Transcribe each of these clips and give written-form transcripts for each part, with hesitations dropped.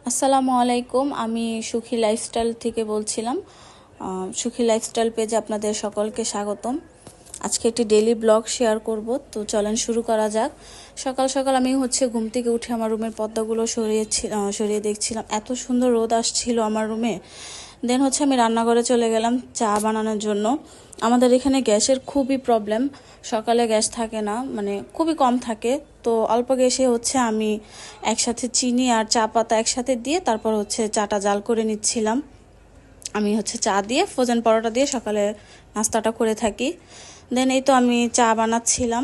আসসালামু আলাইকুম। আমি সুখী লাইফস্টাইল থেকে বলছিলাম। সুখী লাইফস্টাইল পেজে আপনাদের সকলকে স্বাগতম। আজকে একটি ডেইলি ব্লগ শেয়ার করব, তো চলেন শুরু করা যাক। সকাল সকাল আমি ঘুম থেকে উঠে আমার রুমের পর্দাগুলো সরিয়ে দেখছিলাম, এত সুন্দর রোদ আসছিল আমার রুমে। দেন আমি রান্নাঘরে চলে গেলাম চা বানানোর জন্য। আমাদের এখানে গ্যাসের খুবই প্রবলেম, সকালে গ্যাস থাকে না, মানে খুবই কম থাকে। তো অল্প গ্যাসে আমি একসাথে চিনি আর চা পাতা একসাথে দিয়ে তারপর চাটা জাল করে নিচ্ছিলাম। আমি চা দিয়ে ফ্রোজেন পরোটা দিয়ে সকালে নাস্তাটা করে থাকি। দেন এই তো আমি চা বানাচ্ছিলাম।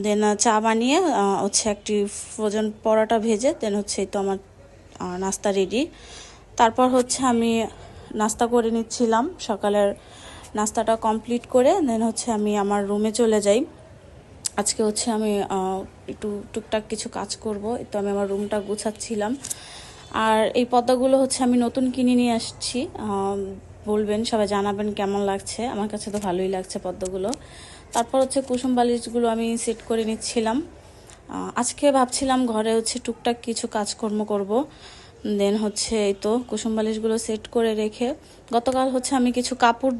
দেন চা বানিয়ে একটি ফ্রোজেন পরোটা ভেজে দেন এই তো আমার নাস্তা রেডি। তারপর আমি নাস্তা করে নিচ্ছিলাম। সকালের নাস্তাটা কমপ্লিট করে দেন আমি আমার রুমে চলে যাই। আজকে আমি একটু টুকটাক কিছু কাজ করব, তো আমি আমার রুমটা গুছাচ্ছিলাম। আর এই পর্দাগুলো আমি নতুন কিনে নিয়ে আসছি। বলবেন, সবাই জানাবেন কেমন লাগছে। আমার কাছে তো ভালোই লাগছে পর্দাগুলো। তারপর কুসুম বালিশগুলো আমি সেট করে নিচ্ছিলাম। আজকে ভাবছিলাম ঘরে টুকটাক কিছু কাজকর্ম করব। দেন এই তো কুসুম বালিশগুলো সেট করে রেখে গতকাল আমি কিছু কাপড়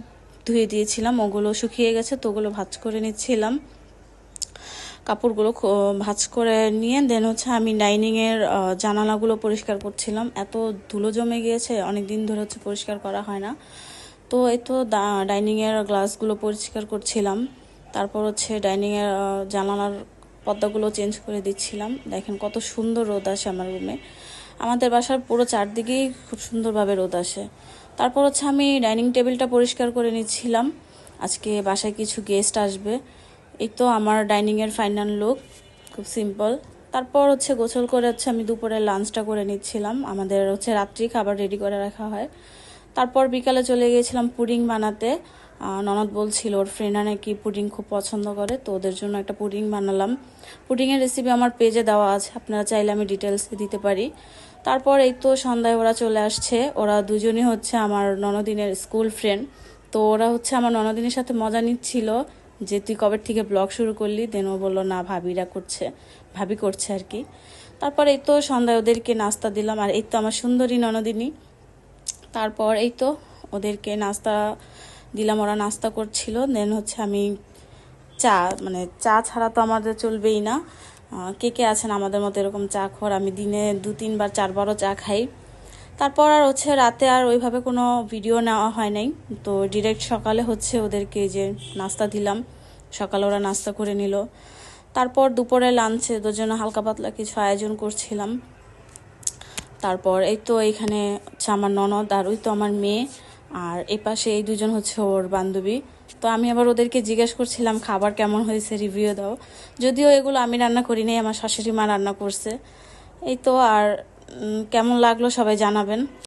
ধুয়ে দিয়েছিলাম, ওগুলো শুকিয়ে গেছে, তো ওগুলো ভাঁজ করে নিচ্ছিলাম। কাপড়গুলো ভাঁজ করে নিয়ে দেন আমি ডাইনিংয়ের জানালাগুলো পরিষ্কার করছিলাম। এত ধুলো জমে গিয়েছে, অনেক দিন ধরে পরিষ্কার করা হয় না। তো এই তো ডাইনিংয়ের গ্লাসগুলো পরিষ্কার করছিলাম। তারপর ডাইনিংয়ের জানালার পর্দাগুলো চেঞ্জ করে দিচ্ছিলাম। দেখেন কত সুন্দর রোদ আসে আমার রুমে। আমাদের বাসার পুরো চারদিকেই খুব সুন্দরভাবে রোদ আসে। তারপর আমি ডাইনিং টেবিলটা পরিষ্কার করে নিচ্ছিলাম। আজকে বাসায় কিছু গেস্ট আসবে। এই তো আমার ডাইনিংয়ের ফাইনাল লুক, খুব সিম্পল। তারপর গোসল করে আমি দুপুরে লাঞ্চটা করে নিচ্ছিলাম। আমাদের রাত্রি খাবার রেডি করে রাখা হয়। তারপর বিকালে চলে গিয়েছিলাম পুডিং বানাতে। ননদ বলছিল ওর ফ্রেন্ডরা নাকি পুডিং খুব পছন্দ করে, তো ওদের জন্য একটা পুডিং বানালাম। পুডিংয়ের রেসিপি আমার পেজে দেওয়া আছে, আপনারা চাইলে আমি ডিটেলসে দিতে পারি। তারপর এই তো সন্ধ্যায় ওরা চলে আসছে। ওরা দুজনই আমার ননদিনের স্কুল ফ্রেন্ড। তো ওরা আমার ননদিনের সাথে মজা নিচ্ছিল যে তুই কবে থেকে ব্লগ শুরু করলি। দেন ও বললো না, ভাবি করছে আর কি। তারপর এই তো সন্ধ্যায় ওদেরকে নাস্তা দিলাম। আর এই তো আমার সুন্দরী ননদিনী। তারপর এই তো ওদেরকে নাস্তা দিলাম, ওরা নাস্তা করছিল। দেন আমি চা, মানে চা ছাড়া তো আমাদের চলবেই না। কে কে আছেন আমাদের মতো এরকম চা খোর? আমি দিনে 2-3 বার 4বারও চা খাই। তারপর আর রাতে আর ওইভাবে কোনো ভিডিও নেওয়া হয় নাই। তো ডিরেক্ট সকালে ওদেরকে যে নাস্তা দিলাম, সকালে ওরা নাস্তা করে নিল। তারপর দুপুরে লাঞ্চে ওদের জন্য হালকা পাতলা কিছু আয়োজন করছিলাম। তারপর এই তো এইখানে আমার ননদ আর ওই তো আমার মেয়ে, আর এই পাশে এই দুজন ওর বান্ধবী। তো আমি আবার ওদেরকে জিজ্ঞেস করছিলাম খাবার কেমন হয়েছে, রিভিউ দাও। যদিও এগুলো আমি রান্না করি নাই, আমার শাশুড়ি মা রান্না করছে। এই তো আর কেমন লাগলো সবাই জানাবেন।